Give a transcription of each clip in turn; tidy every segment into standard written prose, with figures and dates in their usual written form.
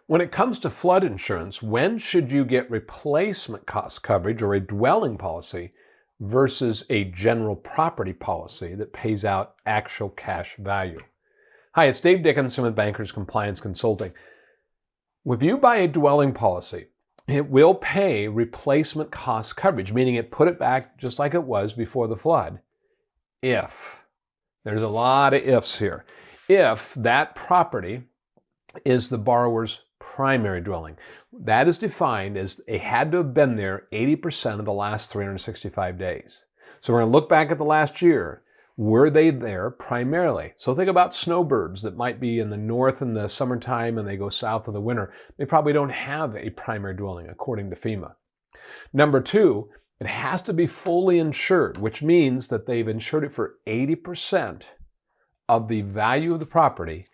When it comes to flood insurance, when should you get replacement cost coverage or a dwelling policy versus a general property policy that pays out actual cash value? Hi, it's Dave Dickinson with Bankers Compliance Consulting. If you buy a dwelling policy, it will pay replacement cost coverage, meaning it put it back just like it was before the flood. If, there's a lot of ifs here, if that property is the borrower's primary dwelling. That is defined as it had to have been there 80% of the last 365 days. So we're going to look back at the last year. Were they there primarily? So think about snowbirds that might be in the north in the summertime and they go south in the winter. They probably don't have a primary dwelling according to FEMA. Number two, it has to be fully insured, which means that they've insured it for 80% of the value of the property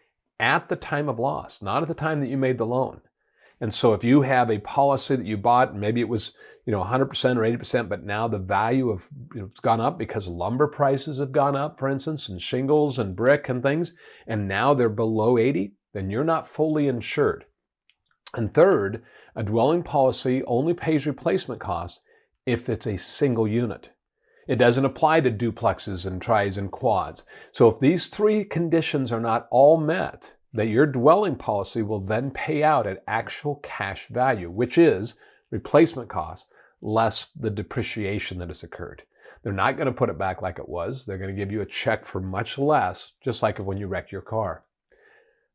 at the time of loss, not at the time that you made the loan. And so if you have a policy that you bought, and maybe it was 100% or 80%, but now the value of it's gone up because lumber prices have gone up, for instance, and shingles and brick and things, and now they're below 80, then you're not fully insured. And third, a dwelling policy only pays replacement costs if it's a single unit. It doesn't apply to duplexes and tris and quads. So if these three conditions are not all met, that your dwelling policy will then pay out at actual cash value, which is replacement cost less the depreciation that has occurred. They're not going to put it back like it was. They're going to give you a check for much less, just like when you wreck your car.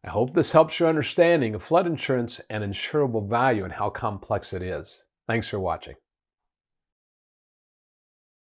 I hope this helps your understanding of flood insurance and insurable value and how complex it is. Thanks for watching.